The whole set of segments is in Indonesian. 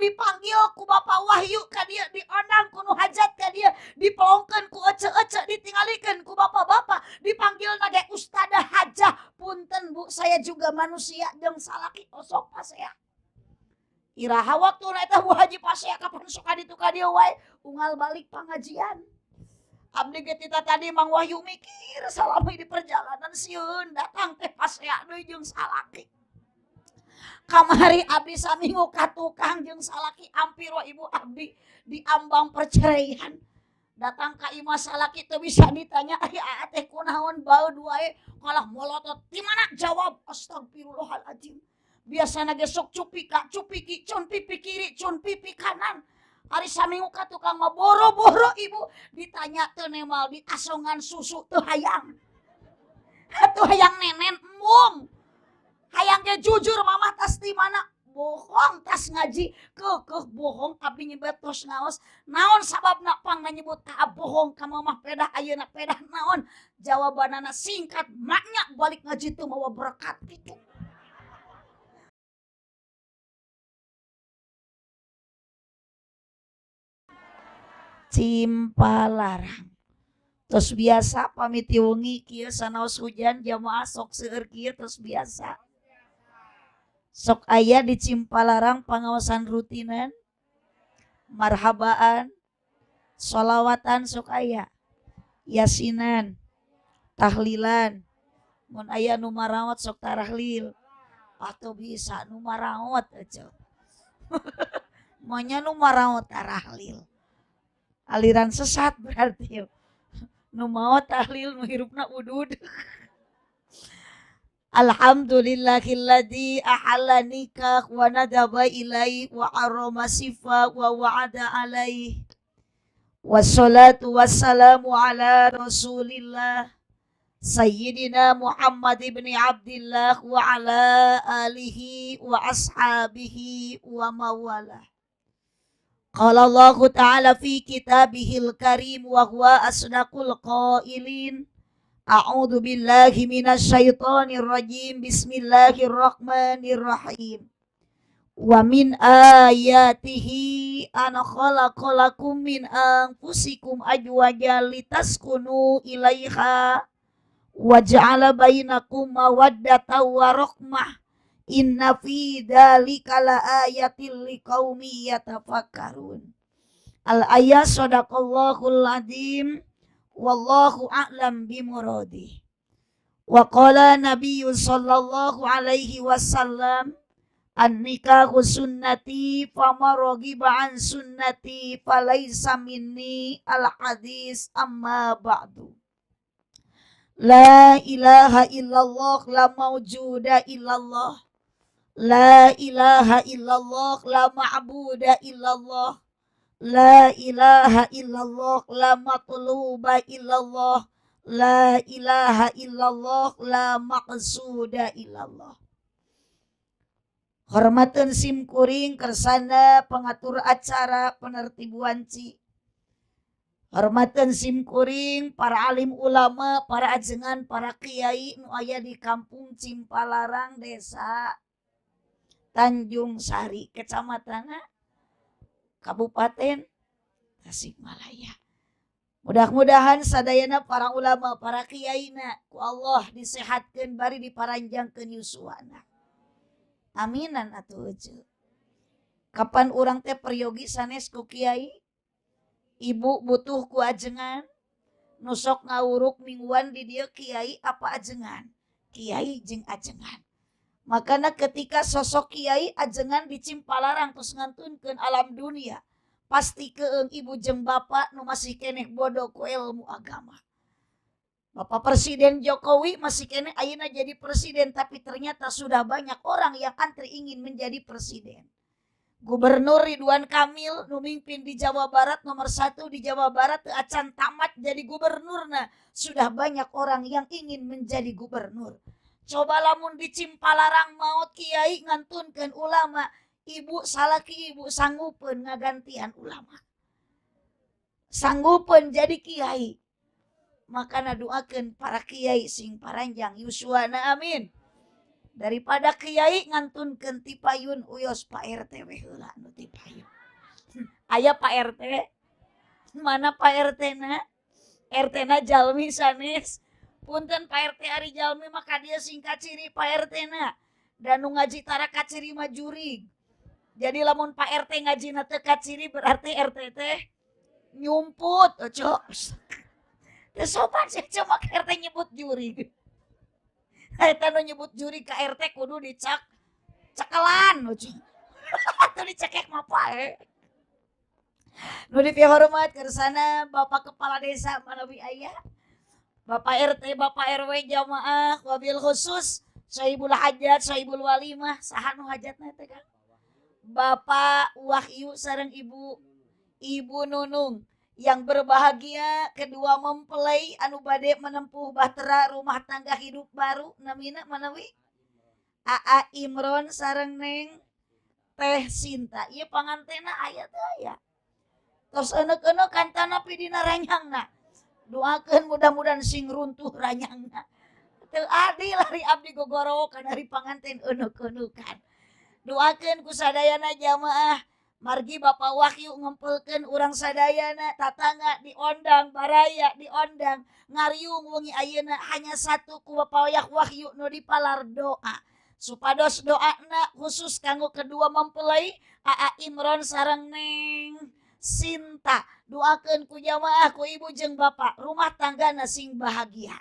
dipanggil ku Bapak Wahyu ka dieu, diondang ku nu hajat ka dieu, dipelongkeun ku ece-ece, ditinggalikeun ku bapak-bapak, dipanggil nage ustadzah hajah. Punten Bu, saya juga manusia jeung salaki osok pasea. Iraha waktu eta Bu Haji pasea kapan sok kaditu ka dieu wae, unggal balik pangajian. Abdi ge tita tadi Mang Wahyu mikir salami di perjalanan sieun datang teh pasea deui jeung salaki. Kamari abdi saminggu ka tukang jeung salaki ampir wa ibu abdi di ambang perceraian. Datang ka imah salaki teu bisa ditanya aya teh kunaon baeud wae kalah molotot. Di mana jawab astagfirullahalazim. Biasana ge sok cupi ka cupi ki cun pipi kiri cun pipi kanan. Hari saminggu ka tukang mah boro-boro ibu ditanya teu nemal di asongan susu teu hayang. Teu hayang nenen embung. Hayang ge jujur mama tas di mana? Bohong tas ngaji kekeh bohong abdi nyebut tos ngaos. Naon sababna pang nyebut ka bohong ka mamah pedah ayeuna pedah naon? Jawabanana singkat maknya balik ngaji teu mawa berkat kitu. Cimpalarang. Terus biasa pamiti wengi kieu sanaos hujan jamaah sok seueur kieu terus biasa. Sok aya di Cimpalarang pangaosan rutinan, marhabaan, sholawatan sok aya, yasinan, tahlilan, mun aya nu maraot sok tarahlil, atau bisa nu maraot aja. Maunya nu maraot tarahlil. Aliran sesat berarti. Nu mau tahlil nu hirupna udud. Alhamdulillahilladzi ahalla nikah wa nadaba ilai wa arama sifa wa wa'ada alai. Wassalatu wassalamu ala rasulillah Sayyidina Muhammad ibn Abdillah wa ala alihi wa ashabihi wa mawalah. Qala Allah Ta'ala fi kitabihil karim wa huwa asdaqul qailin. A'udzu billahi minasy syaithanir rajim. Bismillahirrahmanirrahim. Wa min ayatihi an khalaqalakum min anfusikum azwajan litaskunu ilaiha wa ja'ala bainakum mawaddatan wa rahmah. Inna fi dzalika laayatil liqaumi yatafakkarun. Al-ayat sadaqallahul adzim wallahu a'lam bimuradi. Wa qala Nabiyyu sallallahu alaihi wasallam an-nikahu sunnati faman raghiba an sunnati falaysa minni al-hadis amma ba'du. La ilaha illallah la mawjuda illallah. La ilaha illallah la ma'buda illallah. La ilaha illallah la matluba illallah. La ilaha illallah la maqsuda illallah. Hormateun simkuring kersana pengatur acara penertibuan ci. Hormateun simkuring para alim ulama, para ajengan, para kiai nu aya di kampung Cimpalarang desa Tanjung Sari, kecamatan Kabupaten Tasikmalaya. Mudah-mudahan sadayana para ulama, para kiaina ku Allah disehatkeun bari diparanjangkeun yuswana. Aminan atuh euceul. Kapan urang teh peryogi sanes ku kiai, ibu butuh ku ajengan, nu sok ngawuruk mingguan di dieu kiai apa ajengan? Kiai jeung ajengan. Makanya ketika sosok kiai ajengan di Cimpalarang terus ngantunkeun alam dunia, pasti keung ibu jeung bapak nu masih keneh bodoh ku ilmu agama. Bapak Presiden Jokowi masih keneh ayeuna jadi presiden, tapi ternyata sudah banyak orang yang antri ingin menjadi presiden. Gubernur Ridwan Kamil nu mimpin di Jawa Barat nomor 1 di Jawa Barat acan tamat jadi gubernurna, sudah banyak orang yang ingin menjadi gubernur. Coba lamun di Cimpalarang maot kiai ngantunkeun ulama, ibu salaki ibu sanggupeun ngagantian ulama. Sanggupeun jadi kiai. Makana doakeun para kiai sing paranjang yuswana amin. Daripada kiai ngantunkeun ti payun uyos Pak RT we heula anu ti payun. Aya Pak RT? Mana Pak RT na? RT na jalmi sanes. Punten Pak RT ari jalmi maka dia singkat ciri Pak RT na. Dan nu ngaji tara kaciri mah jurig. Jadi lamun Pak RT ngaji na teu kaciri berarti RT teh nyumput. Ojo. Teu sopan sih cuma RT nyebut jurig. Eta nu nyebut juri ka RT kudu dicak cekelan atau dicekek mah pae. Nu dipihormat kersana Bapak Kepala Desa manawi aya, Bapak RT, Bapak RW jamaah, wabil khusus Sohibul Hajat, Sohibul Walimah, saha nu hajatna teh Kang? Bapak Wahyu sareng Ibu Nunung yang berbahagia, kedua mempelai anu bade menempuh bahtera rumah tangga hidup baru namina manawi Aa Imron sareng Neng Teh Sinta. Ieu pangantena aya teh aya. Tos euneuh-euneuh kantana pidina ranyangna. Doakeun mudah-mudahan sing runtuh ranyangna. Teu adil ari abdi gogoro kana ari panganten euneuh-euneuh kan. Doakeun ku sadayana jamaah. Margi Bapak Wahyu ngumpulkeun urang sadayana tatangga diondang baraya diondang ngariung wengi ayeuna hanya satu ku Bapak Wahyu nu dipalar doa supados doana khusus kanggo kedua mempelai Aa Imron sareng Neng Sinta. Doakeun ku jamaah ku ibu jeung bapak rumah tanggana sing bahagia.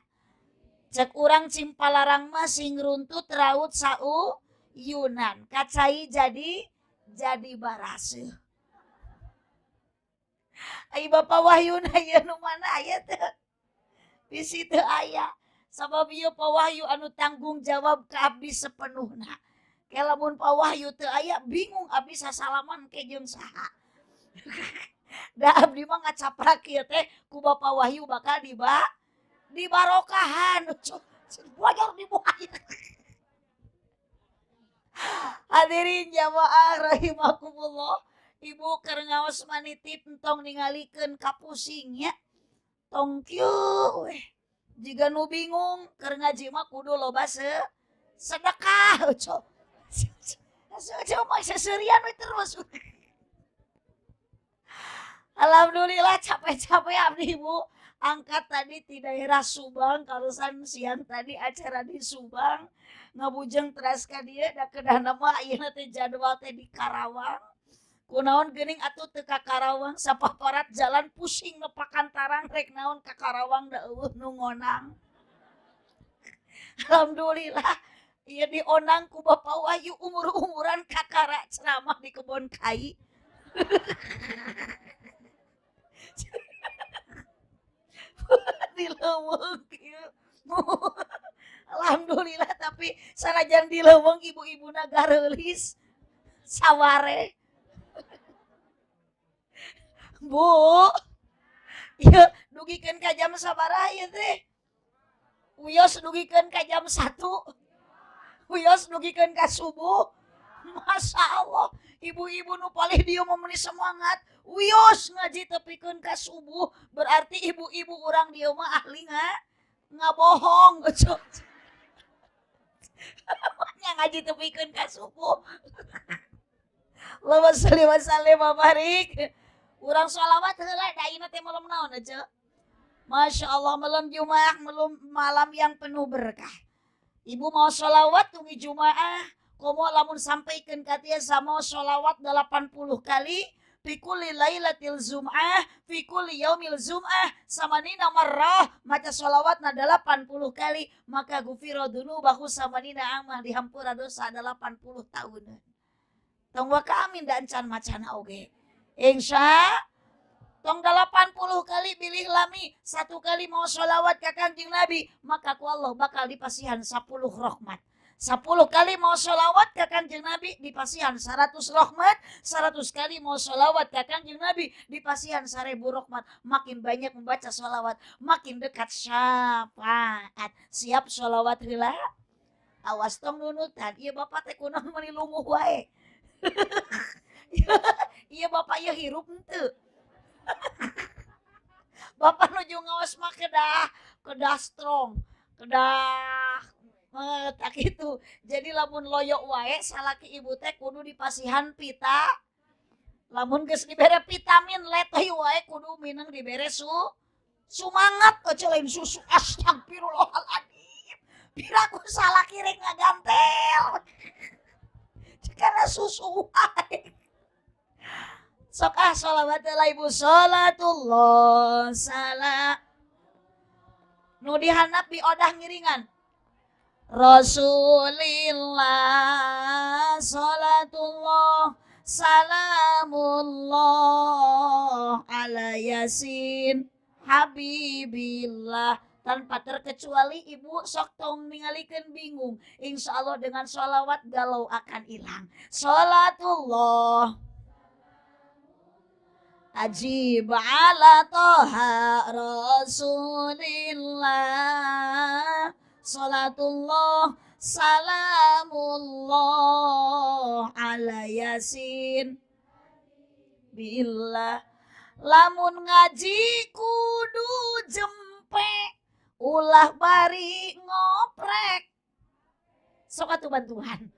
Cek urang cimpalarang mah sing runtut raut sau Yunan kacai jadi barase. Ai Bapak Wahyu na ieu nu mana aya teh? Di situ aya. Sabab ieu Pak Wahyu anu tanggung jawab ka abdi sepenuhna. Ke lamun Pak Wahyu teu aya bingung abdi sasalaman ke jeung saha. Da abdi mah ngacaprak ieu teh ku Bapak Wahyu bakal dibarokahan. Wajar dibuaya. Hadirin jamaah rahimakumullah, ibu keur ngaos manitip entong ningalikeun kapusingnya tong kieu weh jiga nu bingung keur ngaji mah kudu loba sedekah cok mah seserian we terus. Alhamdulillah capek-capek abdi ibu angkat tadi di daerah Subang karusan siang tadi acara di Subang ngabujeng teras ka dieu da keudahna mah ayeuna teh jadwal teh di Karawang. Kunaon geuning atuh teu ka Karawang sapaparat jalan pusing nepakan tarang rek naon ka Karawang da eueuh nu ngonang. Alhamdulillah ieu dionang ku Bapak Wahyu umur-umuran kakara ceramah di kebon kai. Dileuweung kieu. Alhamdulillah tapi sanajan dileuweung ibu-ibuna gareulis saware. Bu, ieu dugikeun ka jam sabaraha ieu teh? Uyos dugikeun ka jam 1. Uyos dugikeun ka subuh. Masya Allah, ibu-ibu nu palih dieu meuni semangat. Uyos ngaji tepikeun ka subuh, berarti ibu-ibu urang dieu mah ahli ngabohong. Nya ngaji tepikeun ka subuh. Allahumma sholli wa sallim wa barik. Urang sholawat heula da ieu teh malam naon aja. Masya Allah malam Jumat, malam yang penuh berkah. Ibu mau sholawat tungi Jumaah, komo lamun sampaikan katia sama sholawat 80 kali. Fikuli lailatil Jum'ah, fikuli yaumil Jum'ah, samanina marrah, maca sholawatna 80 kali, maka gufiro dunubahu samanina amah dihampura dosa 80 tahun. Tong waka amin dan can macana oge. Insya tong 80 kali bilih lami, 1 kali mau sholawat ka Kangjeng Nabi, maka ku Allah bakal dipasihan 10 rahmat. 10 kali mau sholawat ke Kanjeng Nabi dipasihan 100 rahmat, 100 kali mau sholawat ke Kanjeng Nabi dipasihan 1000 rahmat. Makin banyak membaca sholawat, makin dekat syafaat. Siap sholawat heula? Awas tong nunutan, ieu bapak teh kunaon meuni lungguh wae. Ieu bapak ieu hirup henteu. Bapak nuju ngaos mah kedah strong, kedah tak itu. Jadi lamun loyok wae salaki ibu teh kudu dipasihan pita. Lamun geus dibere vitamin letih wae kudu mineng dibere sumangat aja lain susu. Astagfirullahaladzim. Piraku salaki rek ngagantel. Karena susu wae. Sok sholawat ibu sholatullah salam. Nu dihandap di odah ngiringan. Rasulillah sholatullah salamullah ala yasin habibillah. Tanpa terkecuali ibu sok tong ningalikeun bingung. Insya Allah dengan sholawat galau akan hilang. Sholatullah ajib ala toha rasulillah sholatullah salamullah ala yasin billah. Lamun ngaji kudu jempe ulah bari ngoprek sok atuh bantuan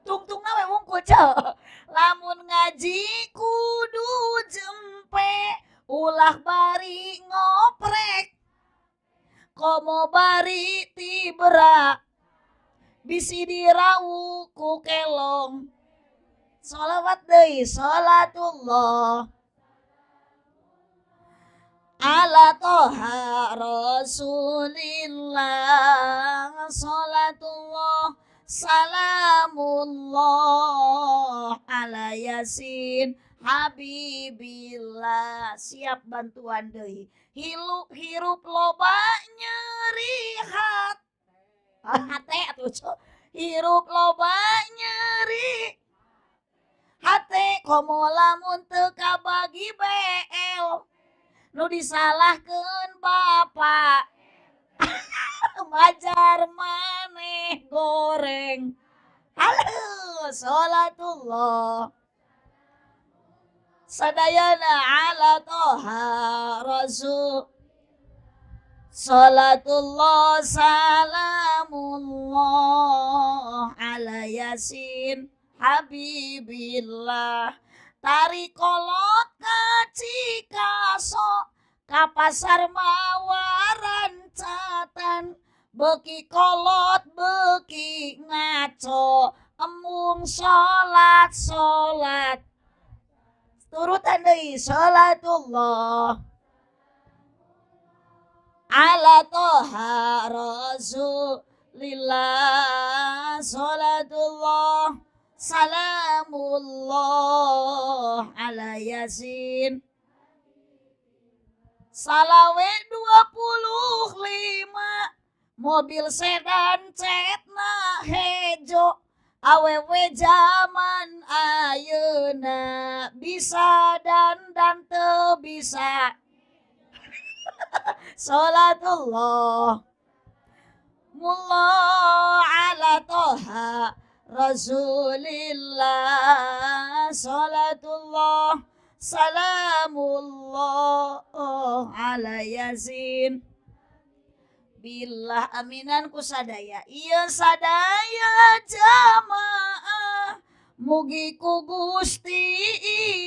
tungtungna we wungkul ceu. Lamun ngaji kudu jempe ulah bari ngoprek komo bari tibra bisi dirau ku kelong. Sholawat deui sholatullah ala toha rasulillah sholatullah salamullah ala yasin habibillah. Siap bantuan deui. Hirup loba nyeri hate atuh. Hirup loba nyeri hate komo lamun teu kabagi BL nu disalahkeun bapak majar maneh goreng. Halo sholatullah sadayana ala toha rasul sholatullah salamullah ala yasin habibillah. Tari kolot ka Cikaso ka pasar mawaran catan beki kolot beki ngaco emung sholat turutan deui sholatullah ala toha rasulillah sholatullah salamullah ala yasin. Salawe 25 mobil sedan cetna hejo awewe zaman ayeuna bisa dan teu bisa. Sholatullah mullah ala toha rasulillah sholatullah salamullah ala yasin billah. Aminan ku sadaya ieu sadaya jamaah mugi ku Gusti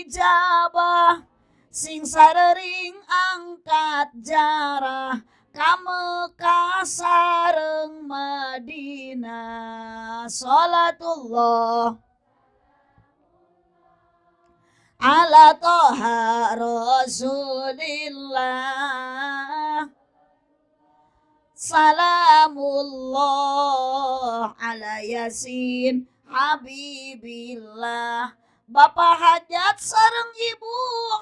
ijabah sing sarering angkat jarah ka Mekah sareng Madinah. Sholatullah ala toha rasulillah salamullah ala yasin habibillah. Bapak hajat sareng ibu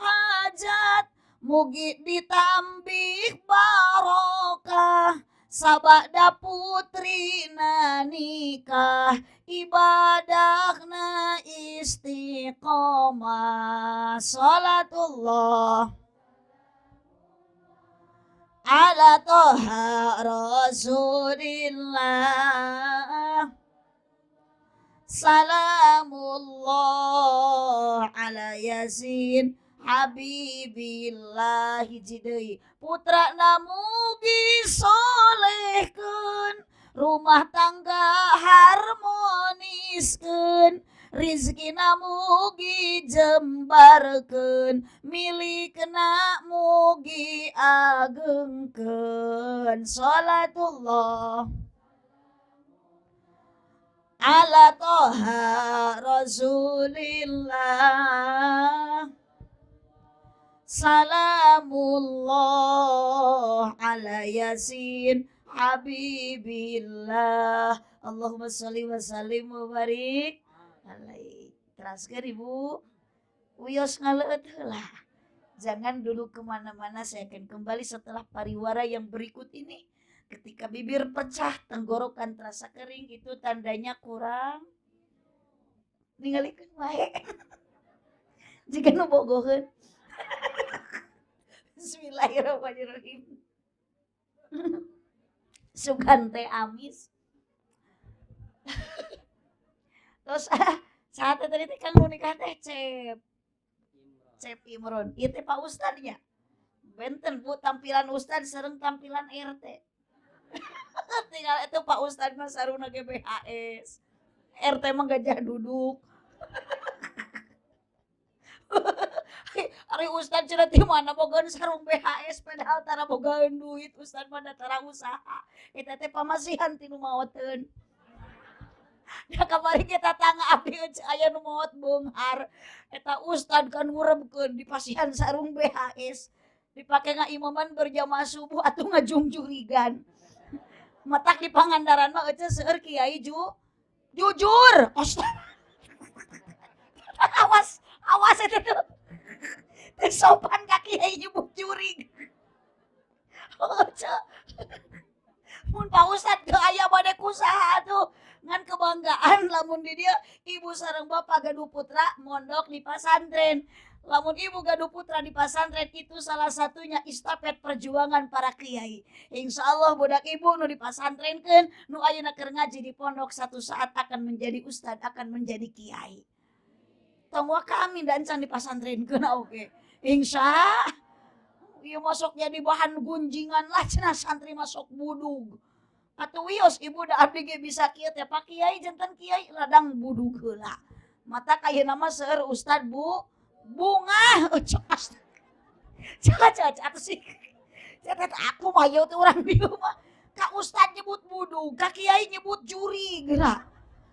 hajat mugi ditambih barokah sabada putrina nikah ibadahna istiqomah. Sholatullah ala toha rasulillah salamullah ala yasin habibillah. Hiji deui putra namugi solehkeun rumah tangga harmoniskeun, rizkina mugi jembarkeun, milikna mugi agengkeun. Salatullah ala toha rasulillah, salamullah ala yasin habibillah, Allahumma sholli wa sallim wa barik alaih. Teraskeun Ibu, uyos ngaleut heula. Jangan dulu kemana-mana, saya akan kembali setelah pariwara yang berikut ini. Ketika bibir pecah, tenggorokan terasa kering, itu tandanya kurang ningalikeun wae. Jika nu bogoheun. Bismillahirrahmanirrahim. Sugan teh amis. Terus saat tadi teh Kang nikah teh Cep Imron. Ieu teh Pak Ustadnya. Benten Bu tampilan Ustad sareng tampilan RT. Tinggal itu Pak Ustad mah saruna GBHS. RT mah gajah duduk. Ari Ustad cenah ti mana bogaeun sarung BHS padahal tara bogaeun duit, Ustad mah tara usaha. Eta teh pamasihan ti nu maoteun. Da kamari kita tangga abdi aya nu maot beunghar. Eta Ustad kan ngurebkeun di pasihan sarung BHS. Dipake ngaimaman berjamaah subuh atuh ngajungjurigan. Matak di Pangandaran mah ece seueur kiai jujur. Awas itu tuh. Sopan ka kiai nyebut jurig. Mun Pak Ustad teu aya bade kusaha tuh. Ngan kebanggaan lamun di dieu ibu sareng bapak gaduh putra mondok di pasantren. Lamun ibu gaduh putra di pasantren itu salah satunya estafet perjuangan para kiai. Insyaallah budak ibu nu di pasantrenkeun, nu ayeuna keur ngaji di pondok satu saat akan menjadi ustad, akan menjadi kiai. Tong wa kami dan can di pasantrenkeun oge. Insya ieu masuk jadi bahan gunjingan lah cenah santri masuk budug. Atuh wios ibu da abdi ge bisa kieu teh Pak Kiai janten kiai ladang budug heula. Mata kayeuna mah seueur ustad Bu bunga cos caca atuh sih catat aku mah yeuh teh urang dieu mah ka ustad nyebut budug ka kiai nyebut juri geura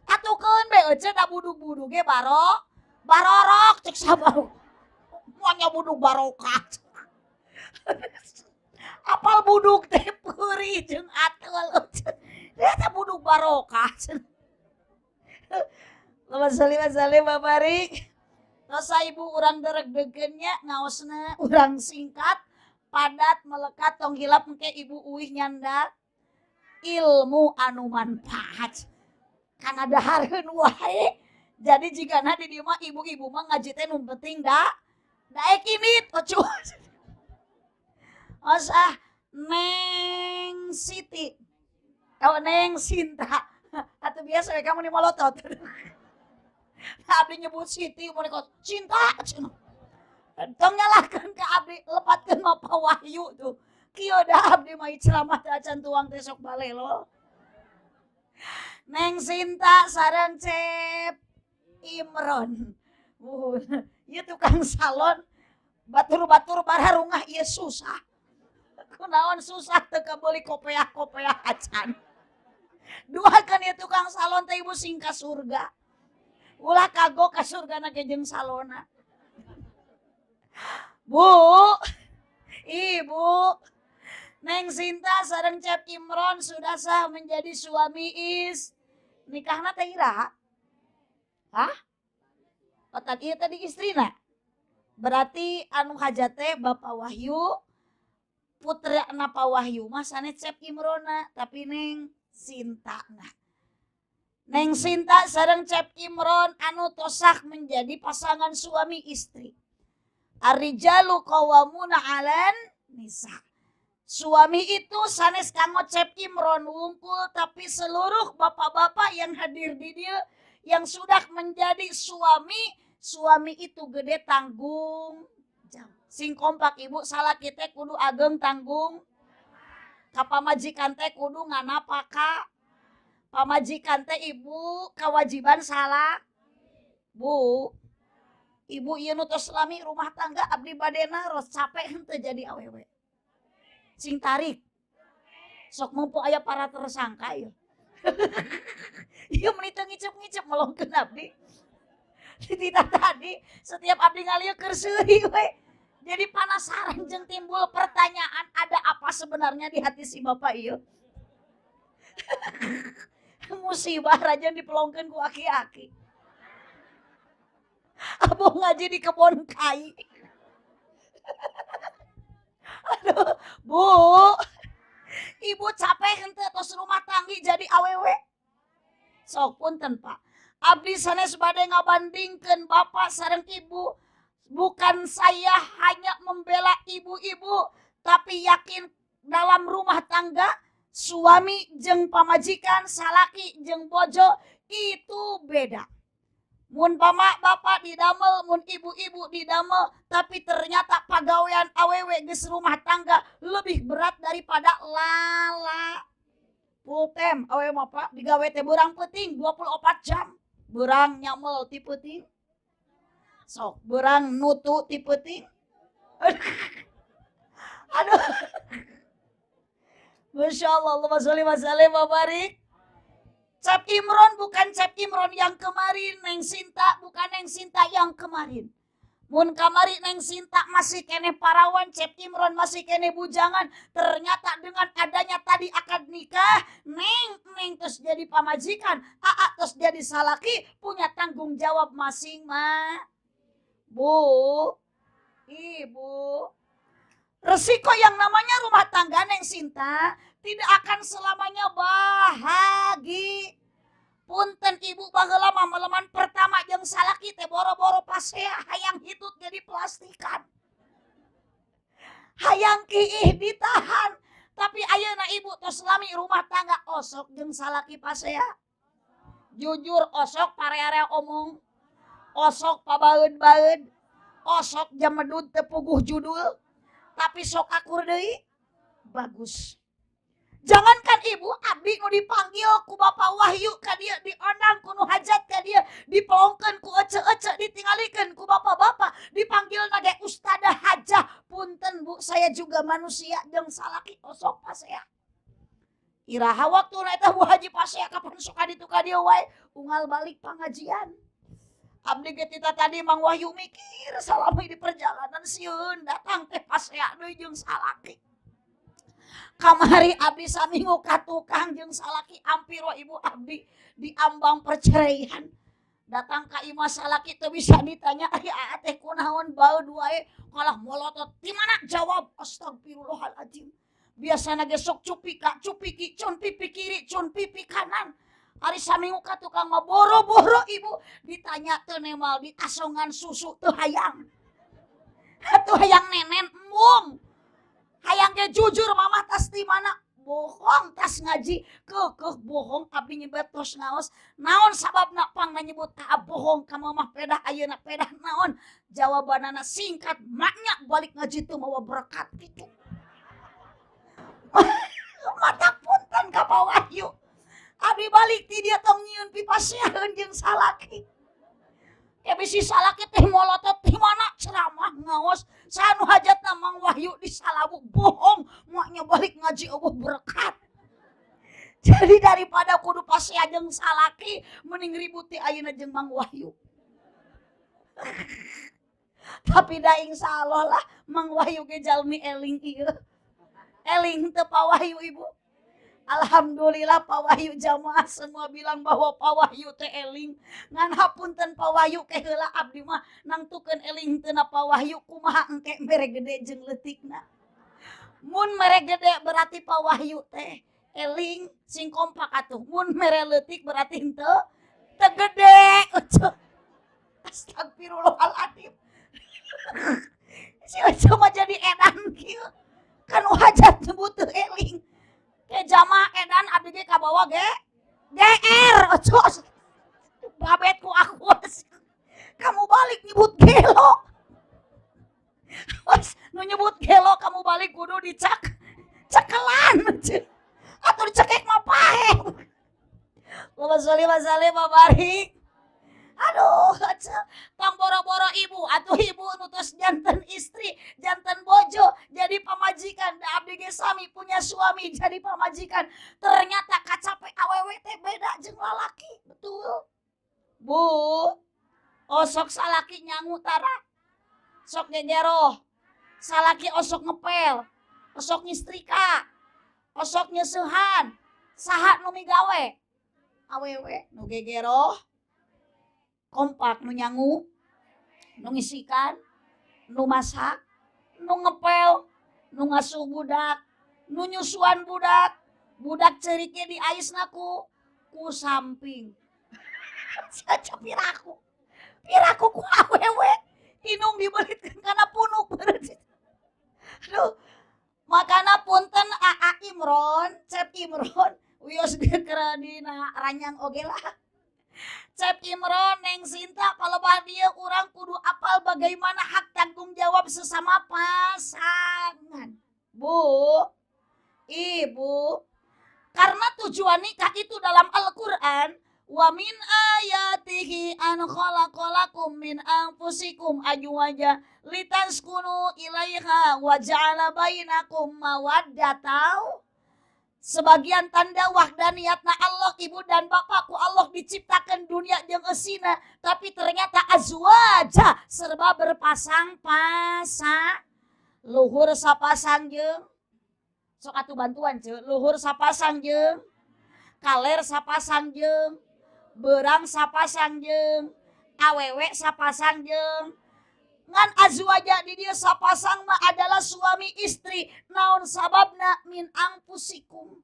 atukeun be ece da budug-budug ge barorok cek sabar moanya budug barokah apal budug teh peuri jeung atul eta budug barokah Allahumma sholli wa sallim wa barik. Rasa ibu urang dereg-degennya ngaosna urang singkat padat melekat tong hilap engke ibu uih nyandak ilmu anu manfaat kana dahareun wae. Jadi jigana di dieu mah ibu-ibu mah ngaji teh nu penting daek kinit ocu. Osah Neng Siti. Oh Neng Sinta. Atuh biasa we kamu di molotot. Abdi nyebut Siti mun kos cinta cenah. Tong nyalahkeun ka abdi lepatkeun mah Pak Wahyu tuh. Kieu da abdi mah ceramah teh acan tuang teh sok balelo. Neng Sinta sareng Cep Imron. Ieu tukang salon batur-batur bararungah ieu susah. Kunaon susah teu kebeuli kopeah-kopeah acan. Duakeun ieu tukang salon teh ibu singka surga. Ulah kago ka surgana ge jeung salona. Bu, Ibu, Neng Sinta sareng Cep Imron sudah sah menjadi suami nikahna teh ira. Hah? Oh tadi tadi istrina. Berarti anu hajat teh Bapak Wahyu, putrana Pak Wahyu mah sanes Cep Imrona, tapi Neng Sinta nah. Neng Sinta sareng Cep Imron anu tosah menjadi pasangan suami istri. Ar-rijalu qawwamuna 'alan nisa. Suami itu sanes kanggo Cep Imron wungkul, tapi seluruh bapak-bapak yang hadir di dia yang sudah menjadi suami itu gede tanggung jawab. Sing kompak ibu salah kita kudu ageng tanggung. Kapamajikan teh kudu nganapaka Pamajikan teh ibu kewajiban salah. Bu, ibu ieu nu tos lami rumah tangga abdi bade naros capek henteu jadi awewe. Sing tarik. Sok mumpung aya para tersangka ieu. Ieu meuni teu ngicep-ngicep melongkeun abdi. Tita tadi setiap abdi ngalieu keur seuri we. Jadi penasaran jeung timbul pertanyaan ada apa sebenarnya di hati si bapak ieu. Musibah rajan dipelongkeun ku aki-aki. Abah ngaji di kebon kai. Aduh, Bu. Ibu capek henteu tos rumah tanggi jadi awewe. Sok punten Pak. Abdi sanes bade ngabandingkeun bapak sareng ibu. Bukan saya hanya membela ibu-ibu, tapi yakin dalam rumah tangga suami jeung pamajikan, salaki jeung bojo itu beda. Mun bapak didamel, mun ibu-ibu didamel, tapi ternyata pagawean awewe geus rumah tangga lebih berat daripada lala. Full time awewe mah Pak digawe teh beurang peuting 24 jam. Beurang nyamel ti peuting. Sok beurang nutu ti peuting. Aduh. Masya Allah, Allahumma sholli wa sallim wa barik. Cap Imron bukan Cap Imron yang kemarin, Neng Sinta bukan Neng Sinta yang kemarin. Mun kamari Neng Sinta masih kene parawan, Cap Imron masih kene bujangan. Ternyata dengan adanya tadi akad nikah, Neng terus jadi pamajikan, Aa terus jadi salaki, punya tanggung jawab masing-masing. Bu, ibu, resiko yang namanya rumah tangga Neng Sinta tidak akan selamanya bahagia. Punten ibu bageula mah meleman pertama jeung salaki teh boro-boro pasea hayang hitut jadi plastikan. Hayang kiih ditahan. Tapi ayeuna ibu tos lami rumah tangga osok jeung salaki pasea. Jujur osok parearea omong. Osok pabaeud-baeud. Osok jamedud teu puguh judul. Tapi sok akur deui bagus. Jangankan ibu, abdi nu dipanggil ku Bapak Wahyu ka dieu, diondang ku nu hajat ka dieu, dipelongkeun ku ece-ece, ditinggalikeun ku bapak-bapak, dipanggil nage Ustadzah Hajah. Punten Bu, saya juga manusia jeung salaki osok pasea. Iraha waktuna eta Bu Haji pasea kapan sok aditu ka dieu wae, unggal balik pangajian. Abdi ge tita tadi Mang Wahyu mikir salami di perjalanan sieun datang teh pasea deui jeung salaki. Kamari abdi saminggu ka tukang jeung salaki ampir wa ibu abdi di ambang perceraian. Datang ka imah salaki teu bisa ditanya aya teh kunaon baeud wae kalah molotot. Di mana jawab astagfirullahaladzim. Biasana ge sok cupi ka cupi ki cun pipi kiri cun pipi kanan. Hari saminggu ka tukang mah boro-boro ibu ditanya teu nemal di asongan susu teu hayang. Teu hayang nenen embung. Hayang ge jujur mama tas di mana bohong tas ngaji kekeh bohong abdi nyebut tos ngaos naon sababna pang nyebut ka bohong ka mamah pedah ayeuna pedah naon jawabanana singkat maknya balik ngaji teu mawa berkat kitu. Mata punten ka Pak Wahyu abdi balik ti dia tong nyieun pipasieun jeung salaki. Ya bisi salaki teh molotot di mana ceramah ngaos sanu hajatna Mang Wahyu di Salawu bohong maknya balik ngaji eueuh berkat. Jadi daripada kudu pasea jeung salaki mending ribut ti ayeuna jeung Mang Wahyu. Tapi da insyaallah lah Mang Wahyu ge jalmi eling ieu. Eling teu Pak Wahyu ibu. Alhamdulillah Pak Wahyu jamaah semua bilang bahwa Pak Wahyu teh eling. Ngan hapunten Pak Wahyu ke heula abdi mah nangtukeun eling teu na Pak Wahyu kumaha engke mere gede jeung leutikna. Mun mere gede berarti Pak Wahyu teh eling sing kompak atuh. Mun mere leutik berarti henteu teu gede. Astagfirullahaladzim. Si cuma jadi edan kieu. Kan hajat butuh eling. Ke jamaah edan abdi ge kabawa ge GR cos babetku aku kamu balik nyebut gelo nu nyebut gelo kamu balik kudu dicak cekelan atau dicekek mah pahe Allahumma sholli wa sallim wa barik. Aduh, tong boro-boro ibu atuh ibu nutus jantan istri, jantan bojo jadi pamajikan. Da abdi ge sami punya suami jadi pamajikan. Ternyata kacape awewe teh beda jeung lalaki. Betul. Bu, osok salaki nyangu tara. Sok gegeroh. Salaki osok ngepel. Osok ngistrika. Osok nyeusuhan. Saha nu migawe? Awewe nu gegeroh. Kompak nu nyangu, nu ngisikan, nu masak, nu ngepel, nu ngasuh budak, nu nyusuan budak, budak ceriknya di aisna ku samping. Saca piraku ku awewe, inung dibelitkeun kana punuk beureuh. Aduh, makana punten Aa Imron, Cep Imron, wios keur dina ranyang oge lah. Cep Imron, Neng Sinta, kalau dia orang kudu apal bagaimana hak tanggung jawab sesama pasangan. Bu, ibu, karena tujuan nikah itu dalam Al-Quran, wa min ayatihi an khalaqalakum min anfusikum azwaja litaskunu ilaiha wa ja'ala bainakum mawaddatan. Sebagian tanda wahdaniyatna Allah ibu dan bapakku Allah diciptakan dunia jeung eusina, tapi ternyata azwaja serba berpasang-pasang. Luhur sapasang jeung sok atuh bantuan ceuk, luhur sapasang jeung kaler sapasang jeung beurang sapasang jeung awewe sapasang jeung ngan azwaja di dia sapasang mah adalah suami istri. Naon sababna min anfusikum.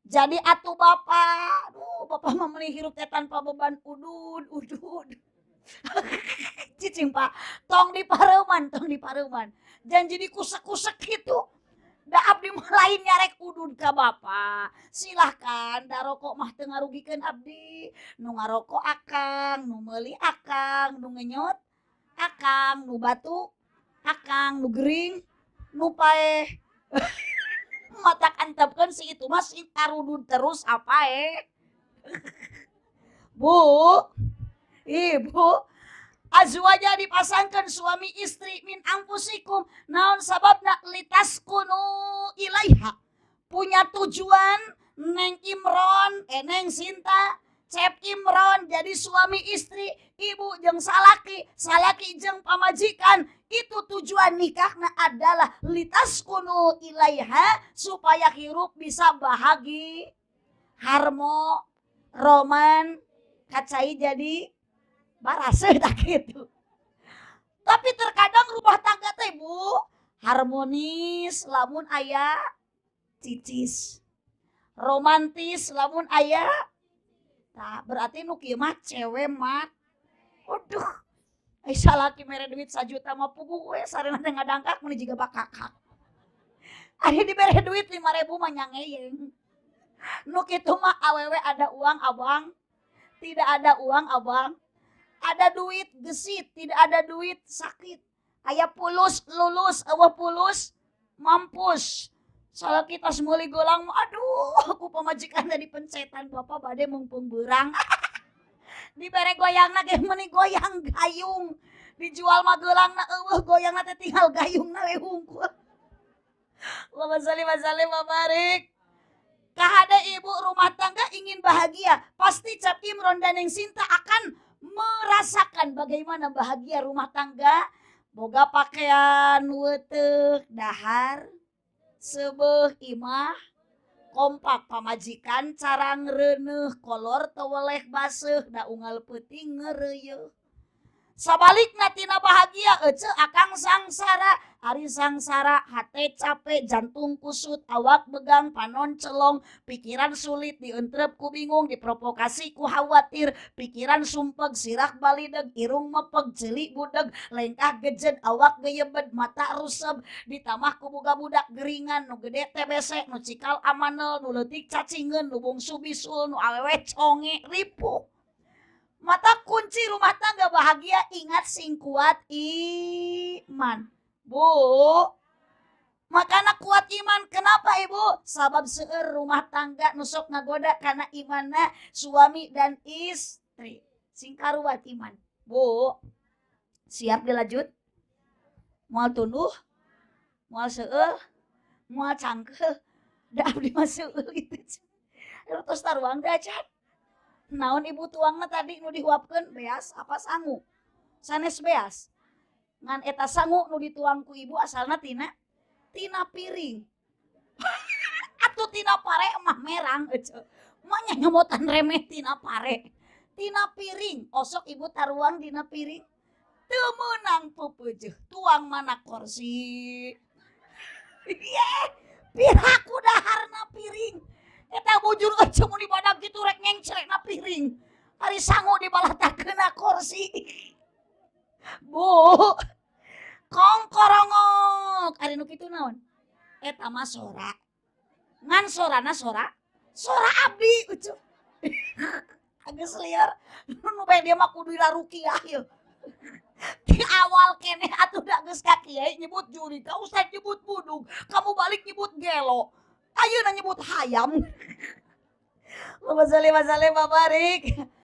Jadi atuh bapak, bapak mah meuli hirup teh tanpa beban udud. Cicing pak, tong dipareuman. Janji dikusek-kusek gitu. Da abdi mah lain nyarek udud ka bapak. Silahkan, da rokok mah teu ngarugikeun abdi. Nu ngarokok akang, nu meuli akang, nu ngenyot akang, nu batuk akang, nu gering nu paeh matak antepkeun si itu mas si karudud terus apa Bu, ibu, azwaja dipasangkan suami istri min anfusikum. Naon sababna litaskunu ilaiha. Punya tujuan Neng Imron, Neng Sinta, Cep Imron jadi suami istri, ibu jeung salaki jeung pamajikan. Itu tujuan nikahna adalah litaskunu ilaiha, supaya hirup bisa bahagia, roman, kacai jadi barase tak gitu. Tapi terkadang rumah tangga teh bu harmonis lamun aya cicis, romantis lamun aya. Nah, berarti nu kieu mah cewek mah. Waduh. Ai salaki mere duit 1 juta mah puguh we sarena teh ngadangkak mun jiga bakakak. Ari dibere duit 5.000 mah nyangeyeng. Nu kitu mah awewe ada uang abang, tidak ada uang abang. Ada duit gesit, tidak ada duit sakit. Aya pulus lulus, eueuh pulus mampus. Salah kita semuli golang, aduh aku pemajikan dari pencetan bapak bade mumpung berang. Dibere goyang ge meuni goyang gayung. Dijual mah geulangna eueuh goyangna teh tinggal gayungna we hungkul. Allahumma shalli wa sallim wa barik. Kahade ibu rumah tangga ingin bahagia, pasti Cap Imron dan Neng Sinta akan merasakan bagaimana bahagia rumah tangga. Boga pakaian weuteuk dahar, sebeuh imah, kompak pamajikan carang reuneuh kolor teu weleh baseuh da unggal peuting ngeureuyeun. Sabalikna tina bahagia ece akang sangsara, ari sangsara hate capek, jantung kusut, awak begang, panon celong, pikiran sulit, dientrep ku bingung, diprovokasi ku khawatir, pikiran sumpeg, sirak balideg, irung mepeg, ceuli budeg, lengkah gejed, awak geyebed, mata ruseb, ditamah ku boga budak geringan, nu gede TBC, nu cikal amanel, nu leutik cacingeun, nu bungsu bisul, nu awewe conge ripuh. Mata kunci rumah tangga bahagia, ingat sing kuat iman. Bu, Makana kuat iman. Kenapa ibu? Sabab seueur rumah tangga nusok ngagoda karena imanna suami dan istri. Singkaruat iman. Bu, siap dilanjut? Moal tunduh? Moal seueur? Moal cangkel? Da abdi mah seueur gitu. Terus taruang da can. Naon ibu tuangna tadi nu dihuapkeun beas apa sangu? Sanes beas. Ngan eta sangu nu dituang ku ibu asalna tina piring. Atuh tina pare mah merang ece. Manya nyamotan remeh tina pare. Tina piring, osok ibu taruang dina piring. Teu meunang pupeujuh, tuang mana kursi. Iye, piraku daharna piring. Eta bujur ece mun di badag kitu rek ngengcrekna piring. Ari sangu dibalatakeunna kursi. Bu, kongkorongok. Ari nu kitu naon? Eta mah sora. Ngan sorana sora abdi ucup. Geus lieur. Nu bae dia mah kudu dilarukiah ieu. Di awal keneh atuh da geus ka kiai nyebut Julika, ustad nyebut budug, kamu balik nyebut gelo. Ayeuna nyebut hayam. Bapak Barik.